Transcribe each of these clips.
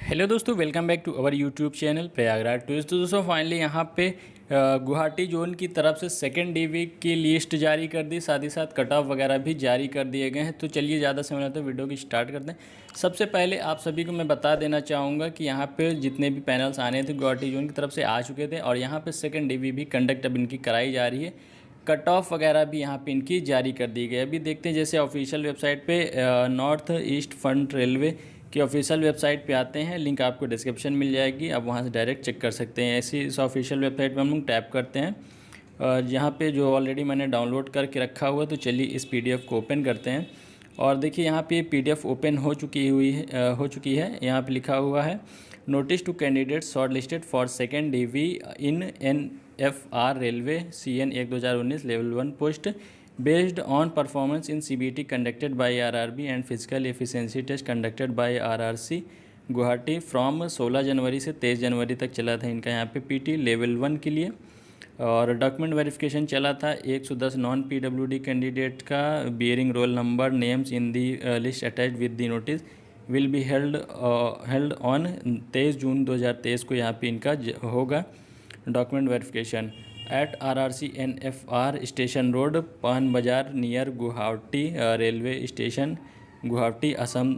Hello दोस्तों, welcome back to our YouTube channel Prayagraj tourist. तो दोस्तों फाइनली यहाँ पे गुवाहाटी जोन की तरफ से सेकेंड डीवी की लिस्ट जारी कर दी, साथ ही साथ कट ऑफ वगैरह भी जारी कर दिए गए हैं। तो चलिए ज़्यादा समय ना तो वीडियो की स्टार्ट करते हैं। सबसे पहले आप सभी को मैं बता देना चाहूँगा कि यहाँ पे जितने भी पैनल्स आने थे गुवाहाटी जोन की तरफ से आ चुके थे, और यहाँ पर सेकेंड डीवी भी कंडक्ट अब इनकी कराई जा रही है। कट ऑफ वगैरह भी यहाँ पे इनकी जारी कर दी गई। अभी देखते हैं, जैसे ऑफिशियल वेबसाइट पे नॉर्थ ईस्ट फंट रेलवे की ऑफिशियल वेबसाइट पे आते हैं, लिंक आपको डिस्क्रिप्शन मिल जाएगी, आप वहाँ से डायरेक्ट चेक कर सकते हैं। ऐसी इस ऑफिशियल वेबसाइट पे हम लोग टैप करते हैं, यहाँ पे जो ऑलरेडी मैंने डाउनलोड करके रखा हुआ, तो चलिए इस पीडीएफ को ओपन करते हैं। और देखिए यहाँ पे पीडीएफ ओपन हो चुकी है। यहाँ पे लिखा हुआ है notice to candidates shortlisted for second DV in NFR railway CN 1/2019 level 1 post based on performance in CBT conducted by RRB and physical efficiency test conducted by RRC Guwahati from 16 जनवरी से 23 जनवरी तक चला था इनका यहाँ पे PT लेवल 1 के लिए। और डॉक्यूमेंट वेरिफिकेशन चला था 110 नॉन PWD कैंडिडेट का bearing roll number names in the list attached with the notice will be held on 23 जून 2023 को यहाँ पे इनका होगा document verification eight RRC NFR station road पान बाज़ार near Guwahati railway station Guwahati Assam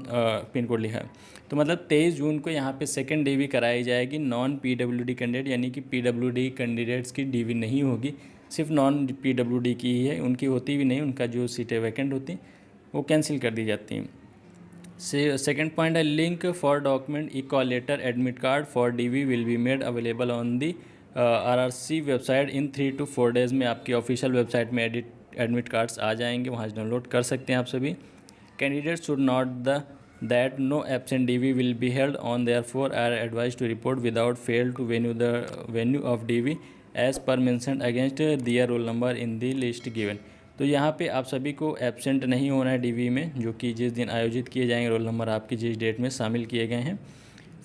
pin code लिखा है। तो मतलब 23 जून को यहाँ पे सेकेंड डीवी कराई जाएगी नॉन PWD कैंडिडेट, यानी कि PWD कैंडिडेट्स की डीवी नहीं होगी, सिर्फ नॉन PWD की ही है। उनकी होती भी नहीं, उनका जो सीटें वैकेंट होती वो कैंसिल कर दी जाती हैं। सेकेंड पॉइंट है link for document equal letter admit card for DV will be made available on the RRC website in 3 to 4 days में आपकी ऑफिशियल वेबसाइट में एडमिट कार्ड्स आ जाएंगे, वहाँ से डाउनलोड कर सकते हैं आप सभी। Candidate should note that no absent DV will be held on therefore are advise to report without fail to venue of DV as पर mentioned against their roll number in the list given. तो यहाँ पे आप सभी को absent नहीं होना है डीवी में, जो कि जिस दिन आयोजित किए जाएंगे रोल नंबर आपके जिस डेट में शामिल किए गए हैं।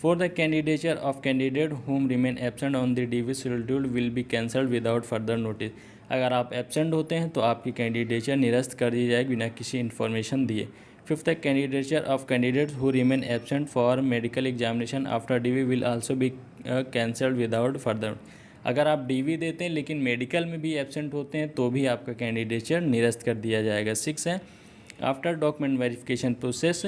For the candidature of candidate whom remain absent on the DV schedule will be cancelled without further notice। अगर आप एबसेंट होते हैं तो आपकी कैंडिडेचर निरस्त कर दी जाएगी बिना किसी इन्फॉर्मेशन दिए। फिफ्थ है candidature of candidates who remain absent for medical examination after DV will also be cancelled without further. अगर आप डीवी देते हैं लेकिन मेडिकल में भी एबसेंट होते हैं तो भी आपका कैंडिडेचर निरस्त कर दिया जाएगा। सिक्स है after document verification process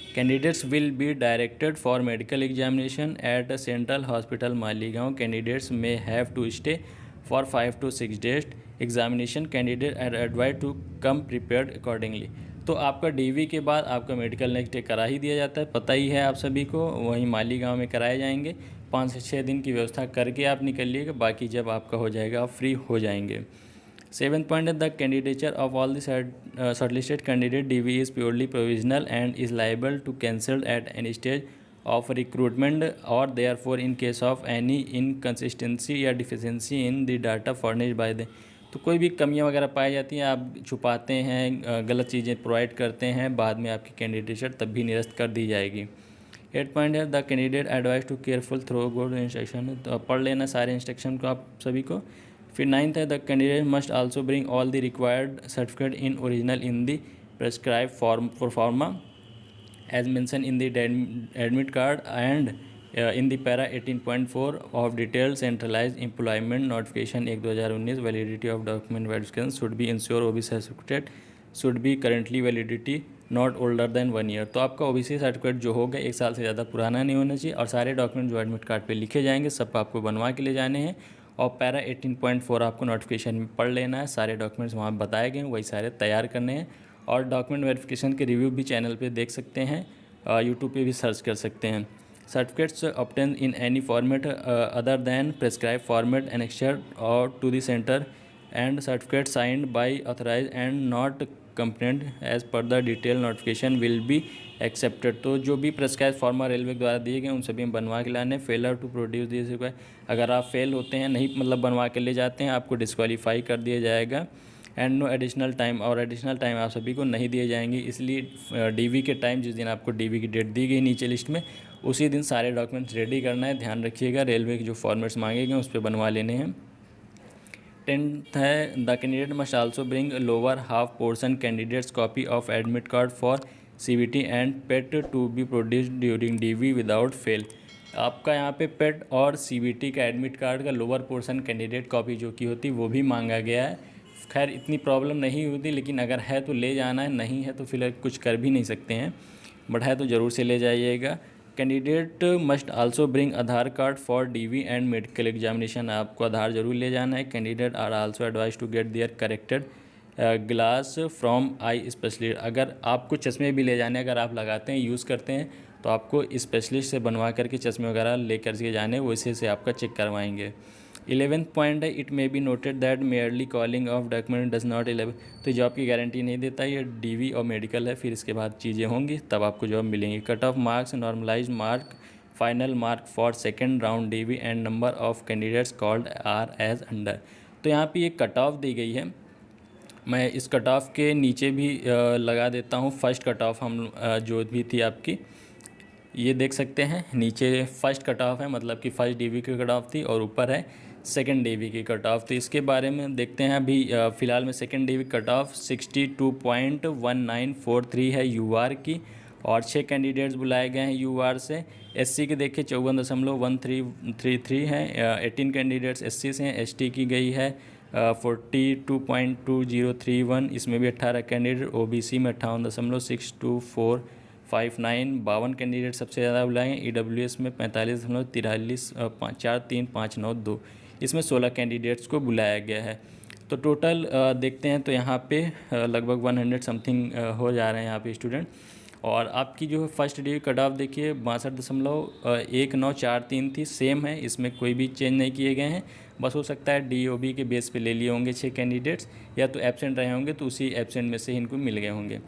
Candidates will be directed for medical examination at a central hospital Maligaon. Candidates may have to stay for 5 to 6 days. Examination candidate are advised to come prepared accordingly। तो आपका DV के बाद आपका medical next day करा ही दिया जाता है, पता ही है आप सभी को, वहीं मालीगांव में कराए जाएंगे। 5 से 6 दिन की व्यवस्था करके आप निकलिएगा, बाकी जब आपका हो जाएगा आप फ्री हो जाएंगे। सेवेंथ पॉइंट है the candidature of all the shortlisted candidate DV is purely provisional and is liable to cancel at any stage of recruitment और therefore in case of any inconsistency या deficiency in the data furnished by the. तो कोई भी कमियां वगैरह पाई जाती हैं, आप छुपाते हैं, गलत चीज़ें प्रोवाइड करते हैं, बाद में आपकी कैंडिडेचर तब भी निरस्त कर दी जाएगी। 8 पॉइंट है the candidate advise to careful through good instruction. तो पढ़ लेना सारे इंस्ट्रक्शन को आप सभी को। फिर 9th है the candidate must also bring all the required certificate in original in the prescribe forma as mention in the admit card and in the para 18.4 of detail centralize employment notification 1/2019 validity of document verification should be ensure OBC certificate should be currently validity not older than 1 year. तो आपका OBC certificate जो होगा 1 साल से ज़्यादा पुराना नहीं होना चाहिए, और सारे डॉक्यूमेंट जो एडमिट कार्ड पे लिखे जाएंगे सब आपको बनवा के ले जाने हैं, और पैरा 18.4 आपको नोटिफिकेशन में पढ़ लेना है। सारे डॉक्यूमेंट्स वहाँ बताए गए हैं, वही सारे तैयार करने हैं। और डॉक्यूमेंट वेरिफिकेशन के रिव्यू भी चैनल पे देख सकते हैं, यूट्यूब पे भी सर्च कर सकते हैं। Certificates obtain in any format other than prescribe format annexed और to the centre and certificate signed by authorize and not compliant as per the detail notification will be accepted. तो जो भी prescribe फॉर्मा railway द्वारा दिए गए उन सभी में बनवा के लाने। Failure to produce this require, अगर आप फेल होते हैं, नहीं मतलब बनवा के ले जाते हैं, आपको डिस्क्वालीफाई कर दिया जाएगा। एंड नो एडिशनल टाइम, और एडिशनल टाइम आप सभी को नहीं दिए जाएंगे। इसलिए डीवी के टाइम जिस दिन आपको डीवी की डेट दी गई नीचे लिस्ट में, उसी दिन सारे डॉक्यूमेंट्स रेडी करना है। ध्यान रखिएगा, रेलवे के जो फॉर्मेट्स मांगे गए उस पर बनवा लेने हैं। 10th है the candidate must also bring lower half portion candidates copy of admit card for CBT and PET to be produced during DV without fail. आपका यहाँ पे पेट और CBT का एडमिट कार्ड का लोअर पोर्शन कैंडिडेट कॉपी जो की होती वो भी मांगा गया है। खैर इतनी प्रॉब्लम नहीं होती, लेकिन अगर है तो ले जाना है, नहीं है तो फिलहाल कुछ कर भी नहीं सकते हैं, बट है तो ज़रूर से ले जाइएगा। Candidate must also bring Aadhaar card for DV and medical examination. आपको आधार जरूर ले जाना है। Candidate are also advise to get their corrected glass from eye specialist. अगर आपको चश्मे भी ले जाने, अगर आप लगाते हैं, यूज़ करते हैं, तो आपको स्पेशलिस्ट से बनवा करके चश्मे वगैरह लेकर के जाने, वैसे से आपका चेक करवाएंगे। 11th पॉइंट है, it may be noted that merely calling of document does not 11। तो जॉब की गारंटी नहीं देता, ये DV और मेडिकल है, फिर इसके बाद चीज़ें होंगी तब आपको जॉब मिलेंगी। Cut off marks, normalise mark, final mark for second round DV and number of candidates called are as under. तो यहाँ पे ये कट ऑफ दी गई है। मैं इस कट ऑफ के नीचे भी लगा देता हूँ। फर्स्ट कट ऑफ हम जो भी थी आपकी, ये देख सकते हैं, नीचे फर्स्ट कट ऑफ है, मतलब कि फर्स्ट DV की कट ऑफ थी, और ऊपर है सेकंड DV की कट ऑफ। तो इसके बारे में देखते हैं। अभी फ़िलहाल में सेकंड DV कट ऑफ 62.1943 है UR की, और 6 कैंडिडेट्स बुलाए गए हैं UR से। SC के देखिए 54.1333 है। 18 कैंडिडेट्स SC से हैं। ST की गई है 42.2031, इसमें भी 18 कैंडिडेट। OBC में 58.6245, 52 कैंडिडेट सबसे ज़्यादा बुलाए हैं। EWS में 45.43,592, इसमें 16 कैंडिडेट्स को बुलाया गया है। तो टोटल देखते हैं तो यहाँ पे लगभग 100 समथिंग हो जा रहे हैं यहाँ पे स्टूडेंट। और आपकी जो फर्स्ट DV कट ऑफ देखिए 62.1943 थी, सेम है, इसमें कोई भी चेंज नहीं किए गए हैं। बस हो सकता है DOB के बेस पे ले लिए होंगे 6 कैंडिडेट्स, या तो एब्सेंट रहे होंगे तो उसी एब्सेंट में से इनको मिल गए होंगे।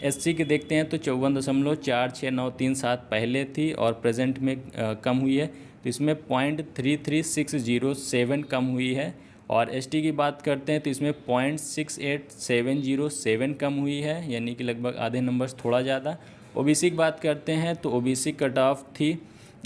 SC के देखते हैं तो 54.46937 पहले थी और प्रेजेंट में कम हुई है, तो इसमें 0.33607 कम हुई है। और ST की बात करते हैं तो इसमें 0.68707 कम हुई है, यानी कि लगभग आधे नंबर्स थोड़ा ज़्यादा। OBC की बात करते हैं तो OBC कट ऑफ थी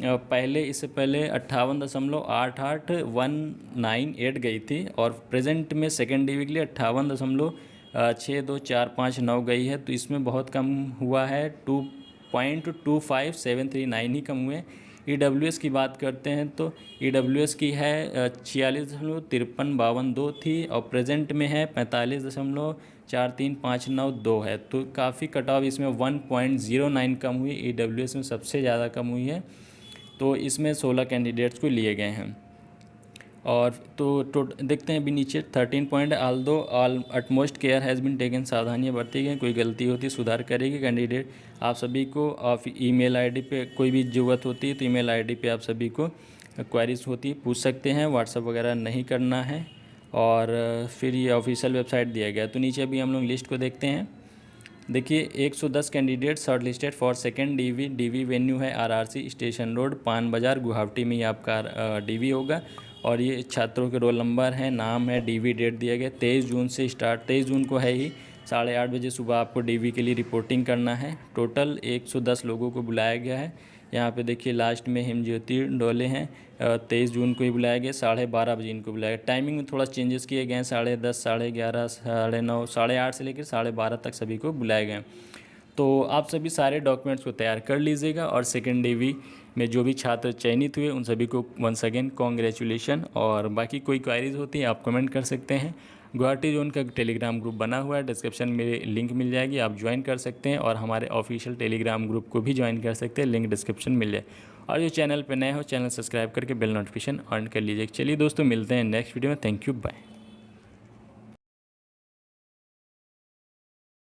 पहले, इससे पहले 58.88198 गई थी, और प्रेजेंट में सेकेंड DV के लिए 58.62459 गई है। तो इसमें बहुत कम हुआ है, 2.25739 ही कम हुए। EWS की बात करते हैं तो EWS की है 46.5352 थी, और प्रेजेंट में है 45.43592 है। तो काफ़ी कट ऑफ इसमें 1.09 कम हुई। EWS में सबसे ज़्यादा कम हुई है, तो इसमें 16 कैंडिडेट्स को लिए गए हैं। और तो देखते हैं अभी नीचे 13 point, Aldous all utmost care has been taken. सावधानियाँ बरती गई, कोई गलती होती सुधार करेगी कैंडिडेट। आप सभी को ईमेल आईडी पे कोई भी ज़रूरत होती है तो ईमेल आईडी पे आप सभी को क्वेरीज होती है, पूछ सकते हैं। व्हाट्सअप वगैरह नहीं करना है। और फिर ये ऑफिशियल वेबसाइट दिया गया। तो नीचे अभी हम लोग लिस्ट को देखते हैं। देखिए 110 candidate short listed for second DV venue है RRC स्टेशन रोड, पान बाज़ार, गुवाहाटी में ही आपका DV होगा। और ये छात्रों के रोल नंबर हैं, नाम है, DV डेट दिया गया 23 जून से स्टार्ट, 23 जून को है ही 8:30 बजे सुबह आपको DV के लिए रिपोर्टिंग करना है। टोटल 110 लोगों को बुलाया गया है। यहाँ पे देखिए लास्ट में हिमज्योति डोले हैं, 23 जून को ही बुलाया गया, 12:30 बजे इनको बुलाया गया। टाइमिंग में थोड़ा चेंजेस किए गए हैं, 10:30, 11:30, 9:30, 8:30 से लेकर 12:30 तक सभी को बुलाए गए। तो आप सभी सारे डॉक्यूमेंट्स को तैयार कर लीजिएगा। और सेकेंड DV में जो भी छात्र चयनित हुए उन सभी को वंस अगेन कॉन्ग्रेचुलेशन। और बाकी कोई क्वारीज होती है आप कमेंट कर सकते हैं। गुवाहाटी जोन का टेलीग्राम ग्रुप बना हुआ है, डिस्क्रिप्शन में लिंक मिल जाएगी, आप ज्वाइन कर सकते हैं। और हमारे ऑफिशियल टेलीग्राम ग्रुप को भी ज्वाइन कर सकते हैं, लिंक डिस्क्रिप्शन मिल जाए। और जो चैनल पर नए हो चैनल सब्सक्राइब करके बेल नोटिफिकेशन ऑन कर लीजिए। चलिए दोस्तों, मिलते हैं नेक्स्ट वीडियो में। Thank you, bye.